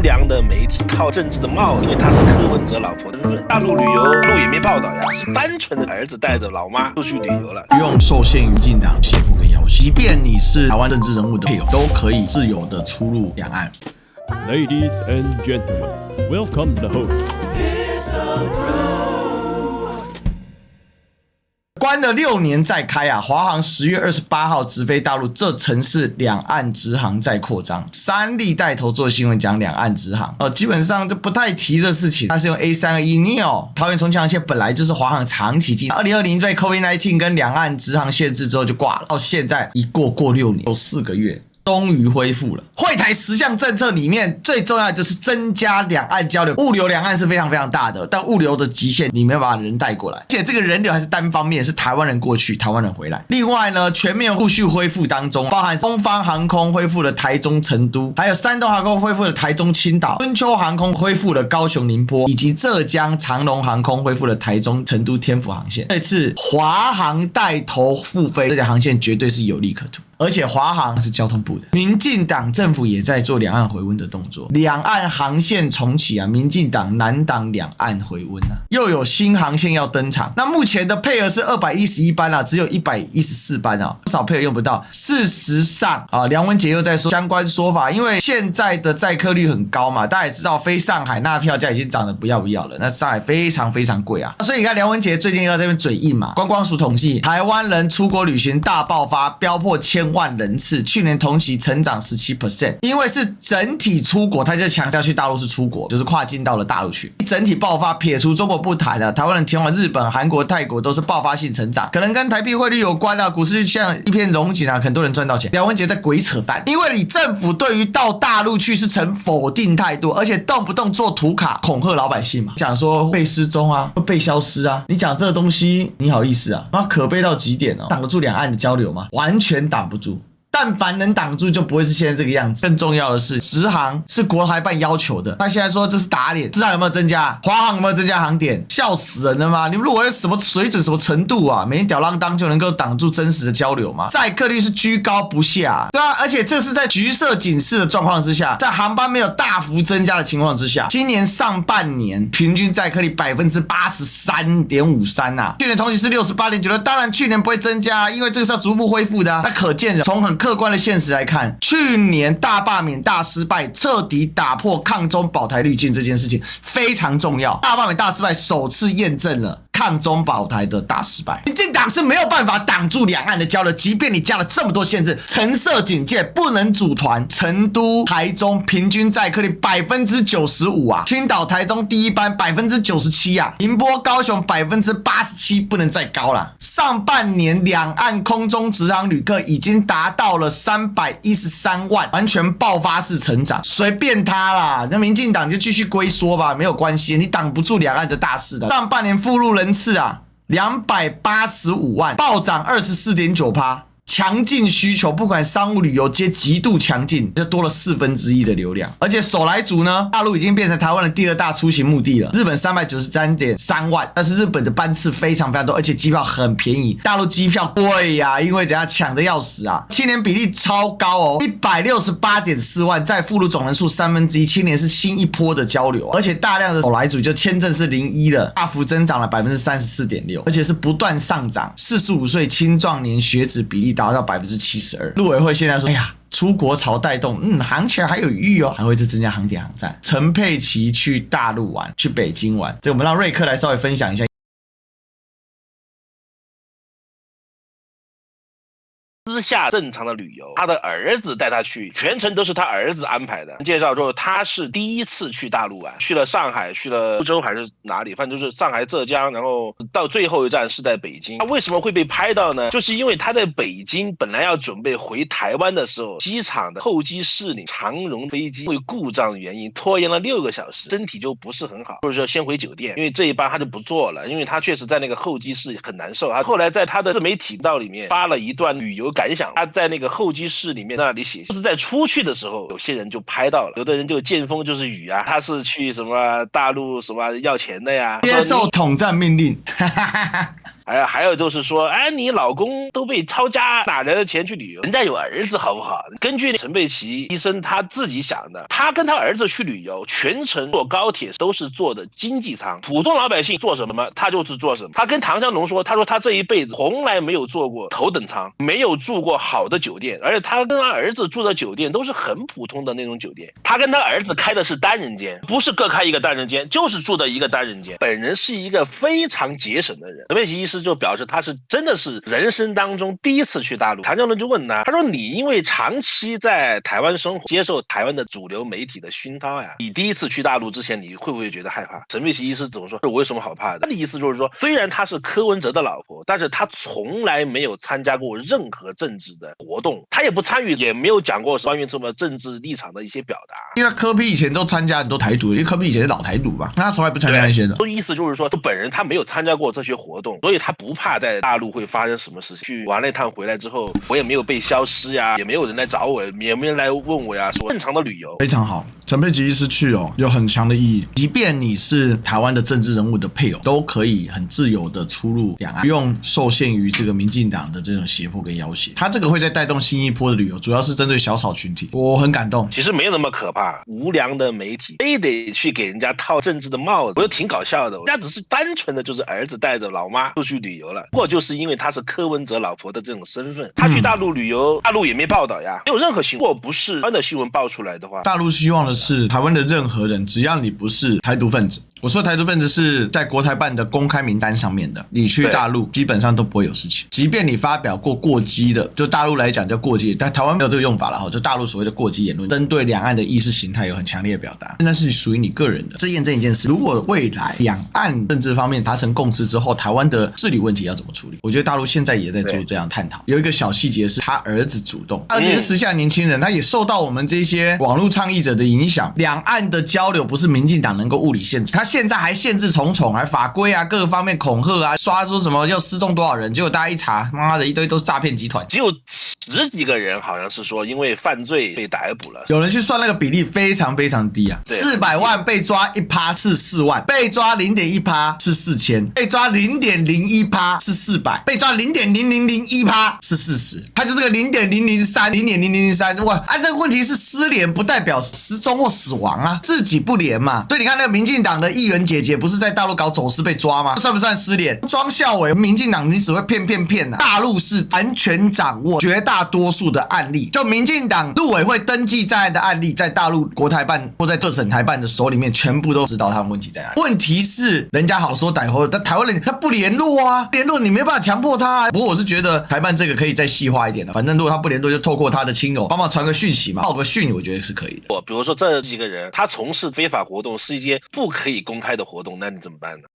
不良的媒体套政治的帽子，因为他是柯文哲老婆的身份。大陆旅游路也没报道呀，是单纯的儿子带着老妈出去旅游了，不用受限于民进党胁迫跟要挟，即便你是台湾政治人物的配偶，都可以自由的出入两岸。Ladies and gentlemen, welcome the host. 关了6年再开啊！华航10月28号直飞大陆，这城市两岸直航再扩张。三立带头做新闻讲两岸直航，基本上就不太提这事情。它是用 A321neo 桃园重庆航线本来就是华航长期经营，2020被 COVID-19 跟两岸直航限制之后就挂了，到现在一过6年，有4个月。终于恢复了。惠台10项政策里面最重要的就是增加两岸交流，物流两岸是非常非常大的，但物流的极限你没有把人带过来，而且这个人流还是单方面，是台湾人过去，台湾人回来。另外呢，全面陆续恢复当中，包含东方航空恢复了台中、成都，还有山东航空恢复了台中、青岛，春秋航空恢复了高雄、宁波，以及浙江长荣航空恢复了台中、成都、天府航线。这次华航带头复飞，这条航线绝对是有利可图。而且华航是交通部的，民进党政府也在做两岸回温的动作，两岸航线重启啊，民进党难挡两岸回温啊，又有新航线要登场。那目前的配额是211班啊，只有114班啊，不少配额用不到。事实上啊，梁文杰又在说相关说法，因为现在的载客率很高嘛，大家也知道飞上海那票价已经涨得不要不要了，那上海非常非常贵啊，所以你看梁文杰最近又在这边嘴硬嘛，观光署统计，台湾人出国旅行大爆发，飙破1000万人次，去年同期成长17%，因为是整体出国，他就强调去大陆是出国，就是跨境到了大陆去，整体爆发，撇除中国不谈的，台湾人前往日本、韩国、泰国都是爆发性成长，可能跟台币汇率有关啊，股市像一片荣景啊，很多人赚到钱。梁文杰在鬼扯淡，因为你政府对于到大陆去是呈否定态度，而且动不动做图卡恐吓老百姓嘛，讲说被失踪啊，会被消失啊，你讲这个东西你好意思啊？那可悲到极点哦，挡得住两岸的交流吗？完全挡不住。但凡能挡住，就不会是现在这个样子。更重要的是，直航是国台办要求的，他现在说这是打脸，直航有没有增加？华航有没有增加航点？笑死人了吗？你们如果有什么水准、什么程度啊，每天吊郎当就能够挡住真实的交流吗？载客率是居高不下，对啊，而且这是在橘色警示的状况之下，在航班没有大幅增加的情况之下，今年上半年平均载客率83.53%啊，去年同期是68.96%，当然去年不会增加，因为这个是要逐步恢复的啊。那可见从很客观的现实来看，去年大罢免大失败，彻底打破抗中保台滤镜这件事情非常重要。大罢免大失败首次验证了抗中保台的大失败。民进党是没有办法挡住两岸的交流，即便你加了这么多限制，橙色警戒不能组团，成都、台中平均载客率95%啊，青岛、台中第一班97%啊，宁波、高雄87%，不能再高了。上半年两岸空中直航旅客已经达到了313万，完全爆发式成长，随便他啦。那民进党就继续龟缩吧，没有关系，你挡不住两岸的大势的。上半年赴陆人次啊，285万，暴涨24.9%。强劲需求，不管商务旅游皆极度强劲，就多了1/4的流量。而且首来族呢，大陆已经变成台湾的第2大出行目的了。日本393.3万，但是日本的班次非常非常多，而且机票很便宜。大陆机票贵呀，因为怎样抢得要死啊！青年比例超高哦，168.4万，在赴陆总人数1/3，青年是新一波的交流，而且大量的首来族就签证是01的，大幅增长了34.6%，而且是不断上涨。45岁青壮年学子比例达到72%，陆委会现在说，哎呀，出国潮带动，航权还有余裕哦，还会再增加航点航站。陈佩琪去大陆玩，去北京玩，这我们让瑞克来稍微分享一下。私下正常的旅游，他的儿子带他去，全程都是他儿子安排的。介绍之后，他是第一次去大陆玩，去了上海，去了苏州还是哪里，反正就是上海、浙江，然后到最后一站是在北京。他为什么会被拍到呢？就是因为他在北京本来要准备回台湾的时候，机场的候机室里长荣飞机因为故障的原因拖延了6个小时，身体就不是很好，或者说先回酒店，因为这一班他就不坐了，因为他确实在那个候机室很难受。他后来在他的自媒体频道里面发了一段旅游感想，他在那个候机室里面那里写，就是在出去的时候，有些人就拍到了，有的人就见风就是雨啊，他是去什么大陆什么要钱的呀，接受统战命令。还有就是说，你老公都被抄家哪来的钱去旅游？人家有儿子好不好？根据陈佩琪医生他自己想的，他跟他儿子去旅游，全程坐高铁都是坐的经济舱，普通老百姓坐什么他就是坐什么。他跟唐湘龙说，他说他这一辈子从来没有坐过头等舱，没有住过好的酒店，而且他跟他儿子住的酒店都是很普通的那种酒店。他跟他儿子开的是单人间，不是各开一个单人间，就是住的一个单人间。本人是一个非常节省的人。陈佩琪医师就表示他是真的是人生当中第一次去大陆。唐湘龙就问他说你因为长期在台湾生活，接受台湾的主流媒体的熏陶呀，你第一次去大陆之前你会不会觉得害怕？陈佩琪医师怎么说？我有什么好怕的？他的意思就是说，虽然他是柯文哲的老婆，但是他从来没有参加过任何政治的活动，他也不参与，也没有讲过关于什么政治立场的一些表达。因为柯 P 以前都参加很多台独，因为柯 P 以前是老台独吧，那他从来不参加那些的。意思就是说，本人他没有参加过这些活动，所以他不怕在大陆会发生什么事情。去玩了一趟回来之后，我也没有被消失呀，也没有人来找我，也没人来问我呀，说正常的旅游。非常好，陈佩琪医师去有很强的意义。即便你是台湾的政治人物的配偶，都可以很自由的出入两岸，不用受限于这个民进党的这种胁迫跟要挟。他这个会再带动新一波的旅游，主要是针对小草群体，我很感动。其实没有那么可怕，无良的媒体非得去给人家套政治的帽子，我觉得挺搞笑的。人家只是单纯的就是儿子带着老妈出去旅游了，不过就是因为他是柯文哲老婆的这种身份，他去大陆旅游，大陆也没报道呀，没有任何新闻。如果不是台湾的新闻爆出来的话，大陆希望的是台湾的任何人，只要你不是台独分子。我说台独分子是在国台办的公开名单上面的，你去大陆基本上都不会有事情。即便你发表过激的，就大陆来讲叫过激，但台湾没有这个用法了，就大陆所谓的过激言论，针对两岸的意识形态有很强烈的表达，那是属于你个人的。这验证一件事，如果未来两岸政治方面达成共识之后，台湾的治理问题要怎么处理？我觉得大陆现在也在做这样探讨。有一个小细节是他儿子主动，而且是时下年轻人，他也受到我们这些网络倡议者的影响。两岸的交流不是民进党能够物理限制，他现在还限制重重，还法规啊，各个方面恐吓啊，刷说什么要失踪多少人，结果大家一查，妈的一堆都是诈骗集团，只有10几个人好像是说因为犯罪被逮捕了。有人去算那个比例非常非常低啊，400万被抓1%是4万，被抓0.1%是4000，被抓0.01%是400，被抓0.0001%是40，它就是个0.003，0.0003，哇啊！这个问题是失联不代表失踪或死亡啊，自己不联嘛。所以你看那个民进党的议员姐姐不是在大陆搞走私被抓吗？算不算失联？庄孝伟，民进党你只会骗啊！大陆是完全掌握绝大多数的案例，就民进党陆委会登记在案的案例，在大陆国台办或在各省台办的手里面，全部都知道他们问题在哪里。问题是人家好说歹活，但台湾人他不联络啊，联络你没办法强迫他啊。不过我是觉得台办这个可以再细化一点的，反正如果他不联络，就透过他的亲友帮忙传个讯息嘛，报个讯，我觉得是可以的。比如说这几个人他从事非法活动是一件不可以公开的活动，那你怎么办呢？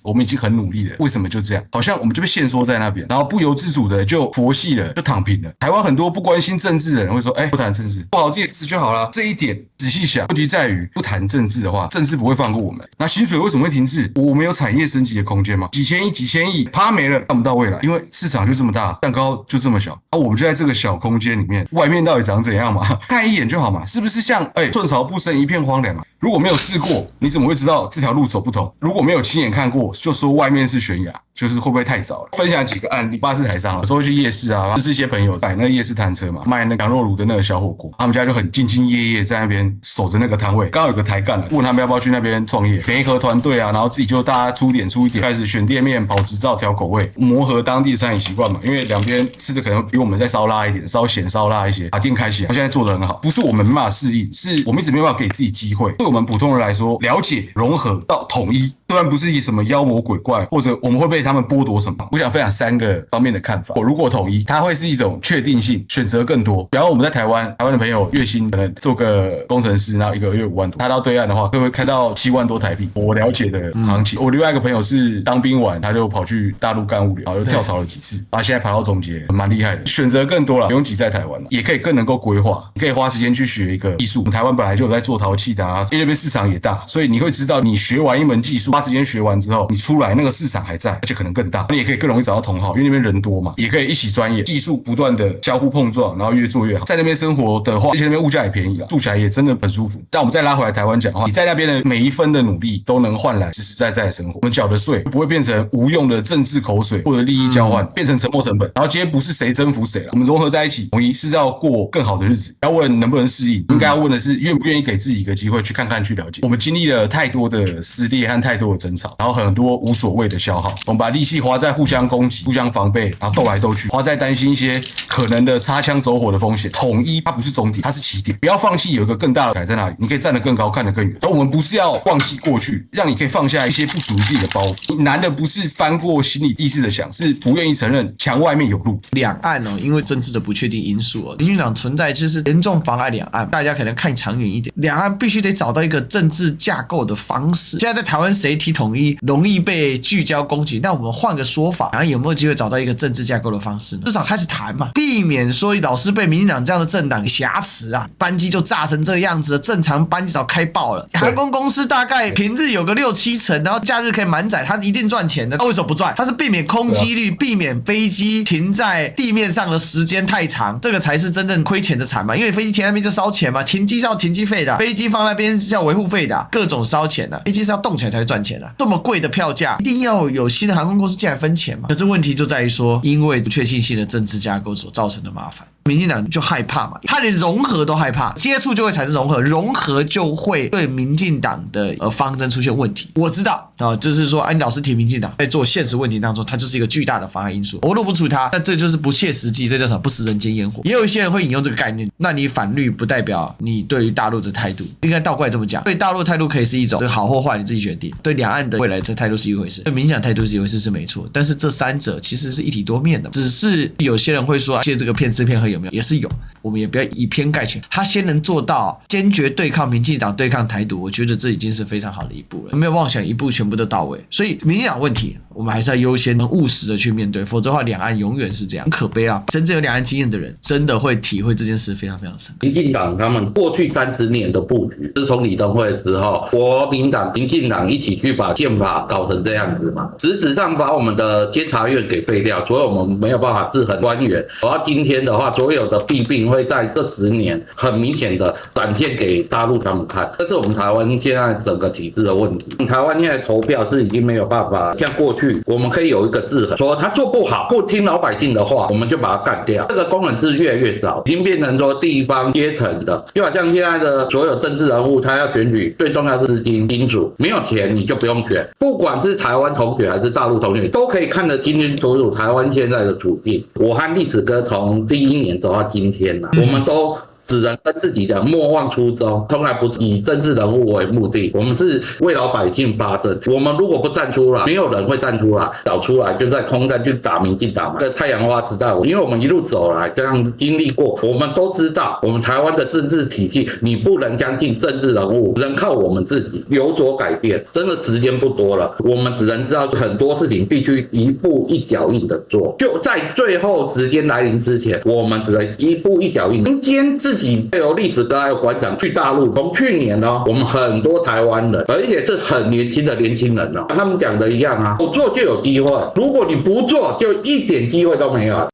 我们已经很努力了，为什么就这样？好像我们就被限缩在那边，然后不由自主的就佛系了，就躺平了。台湾很多不关心政治的人会说，不谈政治，不好自己事就好了。这一点仔细想，问题在于不谈政治的话，政治不会放过我们。那薪水为什么会停滞？我们有产业升级的空间吗？几千亿，啪没了，看不到未来，因为市场就这么大，蛋糕就这么小，我们就在这个小空间里面，外面到底长怎样嘛？看一眼就好嘛，是不是像寸草不生一片荒凉啊？如果没有试过，你怎么会知道这条路走不通？如果没有亲眼看过，就说外面是悬崖，就是会不会太早了？分享几个案例，巴士台上有时候去夜市啊，就是一些朋友摆那个夜市摊车嘛，卖那个羊肉炉的那个小火锅，他们家就很兢兢业业在那边守着那个摊位。刚好有个台干了，问他们要不要去那边创业，联合团队啊，然后自己就大家出一点，开始选店面、跑执照、调口味，磨合当地的餐饮习惯嘛。因为两边吃的可能比我们再稍辣一点，稍咸稍辣一些，把店开起来，他现在做得很好，不是我们没办法适应，是我们一直没办法给自己机会。对我们普通人来说，了解、融合到统一，虽然不是以什么妖魔鬼怪，或者我们会被他们剥夺什么，我想分享3个方面的看法。如果统一，它会是一种确定性，选择更多。比方我们在台湾的朋友月薪可能做个工程师，然后1个月5万多，他到对岸的话，会不会开到7万多台币？我了解的行情。我另外一个朋友是当兵完，他就跑去大陆干物流，然后就跳槽了几次，然后现在爬到总结，蛮厉害的。选择更多了，不用挤在台湾了，也可以更能够规划，你可以花时间去学一个技术。台湾本来就有在做陶器的那边市场也大，所以你会知道，你学完一门技术，花时间学完之后，你出来那个市场还在，而且且可能更大，你也可以更容易找到同好，因为那边人多嘛，也可以一起专业，技术不断的相互碰撞，然后越做越好。在那边生活的话，而且那边物价也便宜啊，住起来也真的很舒服。但我们再拉回来台湾讲的话，你在那边的每一分的努力都能换来实实在在的生活。我们缴的税不会变成无用的政治口水或者利益交换，变成沉没成本。然后今天不是谁征服谁了，我们融合在一起，统一是要过更好的日子。要问能不能适应，应该要问的是愿不愿意给自己一个机会去看看去了解。我们经历了太多的撕裂和太多的争吵，然后很多无所谓的消耗，我们把力气花在互相攻击、互相防备，然后斗来斗去，花在担心一些可能的擦枪走火的风险。统一它不是终点，它是起点，不要放弃有一个更大的台在那里，你可以站得更高，看得更远。而我们不是要忘记过去，让你可以放下一些不属于自己的包袱。难的不是翻过心理意识的想，是不愿意承认墙外面有路。两岸因为政治的不确定因素民进党存在就是严重妨碍两岸。大家可能看长远一点，两岸必须得找到一个政治架构的方式。现在在台湾谁提统一容易被聚焦攻击，那我们换个说法，然后有没有机会找到一个政治架构的方式呢？至少开始谈嘛，避免说老是被民进党这样的政党挟持啊，班机就炸成这个样子了，正常班机早开爆了。航空公司大概平日有个6-7成，然后假日可以满载，他一定赚钱的。那为什么不赚？他是避免空机率，避免飞机停在地面上的时间太长，这个才是真正亏钱的产嘛。因为飞机停在那边就烧钱嘛，停机是要停机费的，飞机放那边是要维护费的，各种烧钱的。飞机是要动起来才会赚钱的，这么贵的票价，一定要有新的航空公司进来分钱嘛。可是问题就在于说，因为不确定性的政治架构所造成的麻烦。民进党就害怕嘛，他连融合都害怕，接触就会产生融合，融合就会对民进党的方针出现问题。我知道就是说安老师提民进党在做现实问题当中，它就是一个巨大的妨碍因素。我若不处理它，那这就是不切实际，这叫什么？不食人间烟火。也有一些人会引用这个概念，那你反绿不代表你对于大陆的态度，应该倒过来这么讲，对大陆的态度可以是一种，对好或坏你自己决定，对两岸的未来的态度是一回事，对民进党态度是一回事是没错，但是这三者其实是一体多面的，只是有些人会说借这个骗吃骗喝有没有？也是有，我们也不要以偏概全。他先能做到坚决对抗民进党、对抗台独，我觉得这已经是非常好的一步了。没有妄想一步全部都到位，所以民进党问题我们还是要优先务实的去面对，否则的话两岸永远是这样，很可悲啊！真正有两岸经验的人，真的会体会这件事非常非常深。民进党他们过去30年的布局，是从李登辉的时候，国民党、民进党一起去把宪法搞成这样子嘛，实质上把我们的监察院给废掉，所以我们没有办法制衡官员。然后今天的话，所有的弊病会在这10年很明显的展现给大陆他们看，这是我们台湾现在整个体制的问题。台湾现在投票是已经没有办法像过去，我们可以有一个制衡，说他做不好，不听老百姓的话，我们就把他干掉。这个功能是越来越少，已经变成说地方阶层的，就好像现在的所有政治人物，他要选举，最重要是资金金主，没有钱你就不用选。不管是台湾同学还是大陆同学，都可以看得清清楚楚台湾现在的处境。我和历史哥从第1年走到今天了，我们都只能跟自己讲莫忘初衷，从来不是以政治人物为目的，我们是为老百姓发声。我们如果不站出来，没有人会站出来，找出来就在空战去打民进党嘛。这太阳花时代，因为我们一路走来，这样经历过，我们都知道，我们台湾的政治体系，你不能相信政治人物，只能靠我们自己有所改变。真的时间不多了，我们只能知道很多事情必须一步一脚印的做，就在最后时间来临之前，我们只能一步一脚印。今天自己由历史哥还有馆长去大陆，从去年我们很多台湾人，而且是很年轻的年轻人他们讲的一样啊，有做就有机会，如果你不做，就一点机会都没有。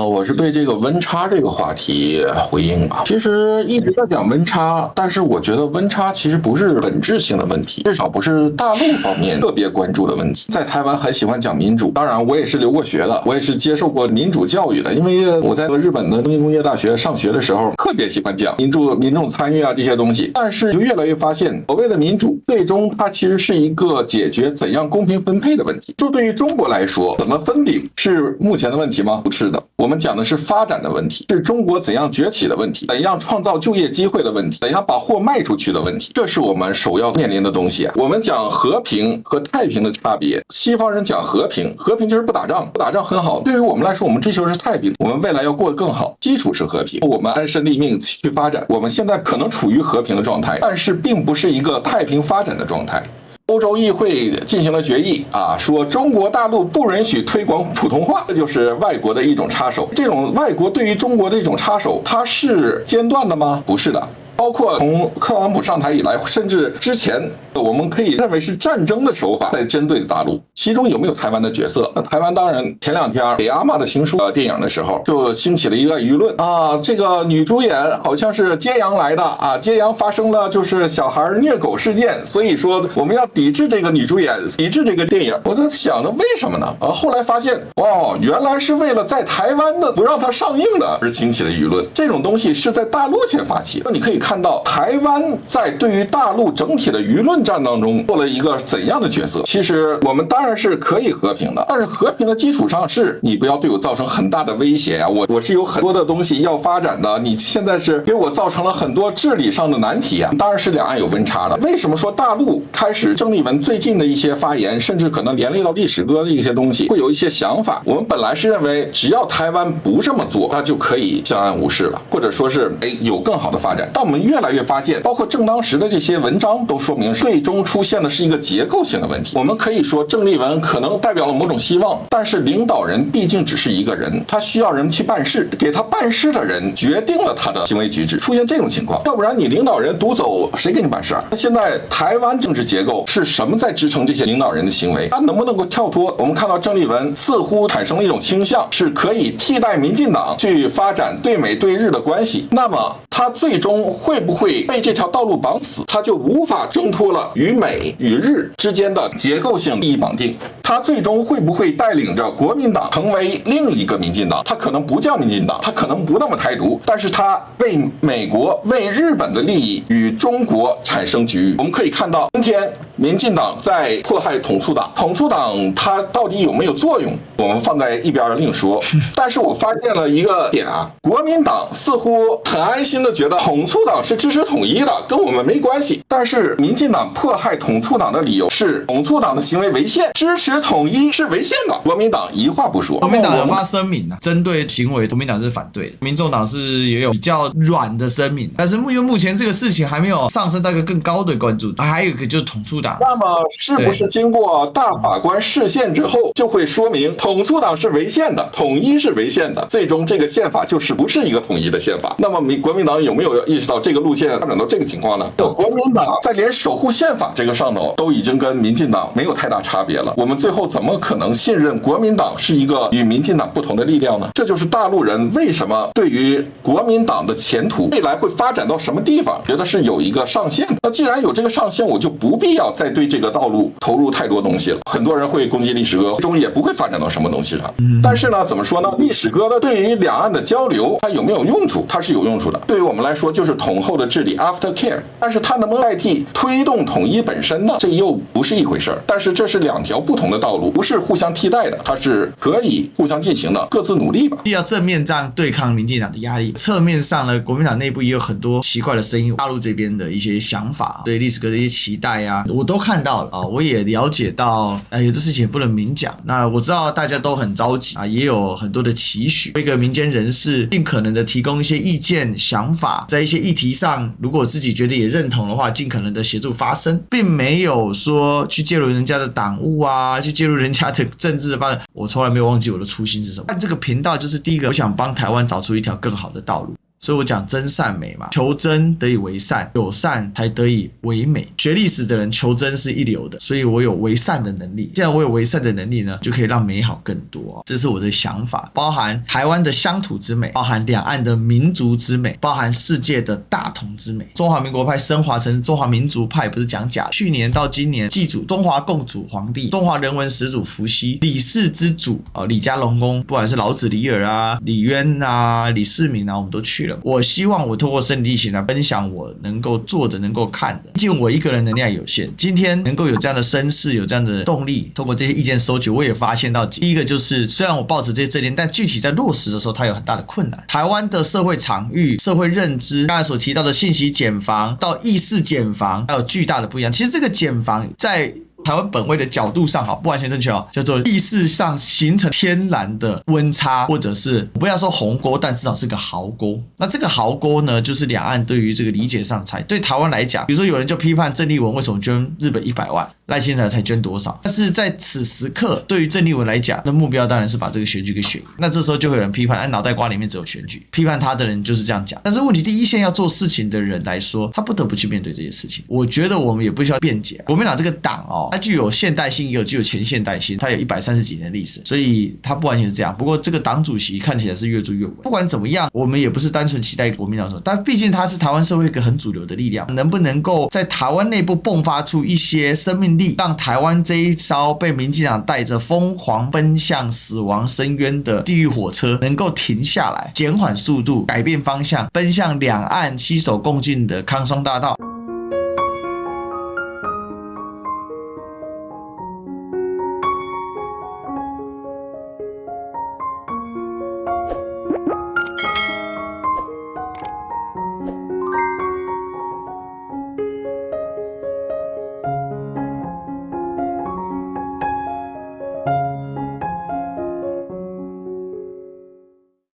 我是对这个温差这个话题回应啊。其实一直在讲温差，但是我觉得温差其实不是本质性的问题，至少不是大陆方面特别关注的问题。在台湾很喜欢讲民主，当然我也是留过学的，我也是接受过民主教育的，因为我在日本的东京工业大学上学的时候，特别喜欢讲民众参与啊这些东西。但是就越来越发现，所谓的民主，最终它其实是一个解决怎样公平分配的问题。就对于中国来说，怎么分饼是目前的问题吗？不是的。我们讲的是发展的问题，是中国怎样崛起的问题，怎样创造就业机会的问题，怎样把货卖出去的问题，这是我们首要面临的东西。我们讲和平和太平的差别，西方人讲和平，和平就是不打仗，不打仗很好。对于我们来说，我们追求的是太平，我们未来要过得更好，基础是和平，我们安身立命去发展。我们现在可能处于和平的状态，但是并不是一个太平发展的状态。欧洲议会进行了决议说中国大陆不允许推广普通话，这就是外国的一种插手。这种外国对于中国的一种插手，它是间断的吗？不是的。包括从特朗普上台以来，甚至之前，我们可以认为是战争的手法在针对大陆。其中有没有台湾的角色？那台湾当然，前2天给阿嬷的情书电影的时候，就兴起了一个舆论啊，这个女主演好像是揭阳来的啊，揭阳发生了就是小孩虐狗事件，所以说我们要抵制这个女主演，抵制这个电影。我就想着为什么呢？后来发现哦，原来是为了在台湾的不让它上映的而兴起的舆论。这种东西是在大陆先发起的。你可以看到台湾在对于大陆整体的舆论战当中做了一个怎样的角色。其实我们当然是可以和平的，但是和平的基础上是你不要对我造成很大的威胁呀，我是有很多的东西要发展的，你现在是给我造成了很多治理上的难题啊。当然是两岸有温差的。为什么说大陆开始郑丽文最近的一些发言，甚至可能连累到历史哥的一些东西，会有一些想法？我们本来是认为只要台湾不这么做，那就可以相安无事了，或者说是有更好的发展。但我们越来越发现，包括正当时的这些文章都说明，最终出现的是一个结构性的问题。我们可以说郑丽文可能代表了某种希望，但是领导人毕竟只是一个人，他需要人去办事，给他办事的人决定了他的行为举止。出现这种情况，要不然你领导人独走，谁给你办事啊？那现在台湾政治结构是什么在支撑这些领导人的行为？他能不能够跳脱？我们看到郑丽文似乎产生了一种倾向，是可以替代民进党去发展对美对日的关系。那么他最终会不会被这条道路绑死？他就无法挣脱了与美与日之间的结构性利益绑定。他最终会不会带领着国民党成为另一个民进党？他可能不叫民进党，他可能不那么台独，但是他为美国、为日本的利益与中国产生局域。我们可以看到，今天民进党在迫害统促党，统促党它到底有没有作用？我们放在一边另说。但是我发现了一个点啊，国民党似乎很安心的觉得统促党是支持统一的，跟我们没关系。但是民进党迫害统促党的理由是统促党的行为违宪，支持统一是违宪的。国民党一话不说。国民党有发声明啊，针对行为，国民党是反对的，民众党是也有比较软的声明。但是因为目前这个事情还没有上升到一个更高的关注，还有一个就是统促党。那么是不是经过大法官释宪之后，就会说明统促党是违宪的，统一是违宪的，最终这个宪法就是不是一个统一的宪法？那么国民党有没有意识到这个路线发展到这个情况呢？国民党在连守护宪法这个上头都已经跟民进党没有太大差别了，我们最后怎么可能信任国民党是一个与民进党不同的力量呢？这就是大陆人为什么对于国民党的前途未来会发展到什么地方觉得是有一个上限的。那既然有这个上限，我就不必要再对这个道路投入太多东西了。很多人会攻击历史哥，最终也不会发展到什么东西上。但是呢，怎么说呢？历史哥的对于两岸的交流，它有没有用处？它是有用处的。对于我们来说，就是统后的治理 after care。但是它能不能代替推动统一本身呢？这又不是一回事儿。但是这是两条不同的道路，不是互相替代的，它是可以互相进行的，各自努力吧。既要正面这样对抗民进党的压力，侧面上呢，国民党内部也有很多奇怪的声音，大陆这边的一些想法，对历史哥的一些期待啊，我都看到了啊，我也了解到，有的事情也不能明讲。那我知道大家都很着急啊，也有很多的期许，一个民间人士尽可能的提供一些意见、想法，在一些议题上，如果自己觉得也认同的话，尽可能的协助发声，并没有说去介入人家的党务啊，去介入人家的政治的发展。我从来没有忘记我的初心是什么。但这个频道就是第一个，我想帮台湾找出一条更好的道路。所以我讲真善美嘛，求真得以为善，有善才得以为美。学历史的人求真是一流的，所以我有为善的能力。既然我有为善的能力呢，就可以让美好更多。这是我的想法，包含台湾的乡土之美，包含两岸的民族之美，包含世界的大同之美。中华民国派升华成中华民族派，不是讲假。去年到今年，祭祖中华共主皇帝、中华人文始祖伏羲、李氏之祖李家龙宫，不管是老子、李耳啊、李渊啊、李世民啊，我们都去了。我希望我透过身体力行来分享我能够做的、能够看的。毕竟我一个人能量有限，今天能够有这样的声势、有这样的动力，透过这些意见收集，我也发现到第一个就是虽然我抱持这些正念，但具体在落实的时候它有很大的困难。台湾的社会场域、社会认知，刚才所提到的信息茧房到意识茧房，还有巨大的不一样。其实这个茧房在台湾本位的角度上不完全正确叫做意识上形成天然的温差，或者是不要说鸿沟，但至少是个壕沟。那这个壕沟呢，就是两岸对于这个理解上对台湾来讲，比如说有人就批判郑丽文为什么捐日本100万，赖清德才捐多少。但是在此时刻，对于郑丽文来讲，那目标当然是把这个选举给选赢。那这时候就会有人批判，脑袋瓜里面只有选举，批判他的人就是这样讲。但是问题，第一线要做事情的人来说，他不得不去面对这些事情。我觉得我们也不需要辩解，国民党这个党它具有现代性，也有具有前现代性，它有130几年的历史，所以它不完全是这样。不过这个党主席看起来是越做越稳。不管怎么样，我们也不是单纯期待国民党什么，但毕竟它是台湾社会一个很主流的力量，能不能够在台湾内部迸发出一些生命力，让台湾这一艘被民进党带着疯狂奔向死亡深渊的地狱火车能够停下来，减缓速度，改变方向，奔向两岸携手共进的康庄大道。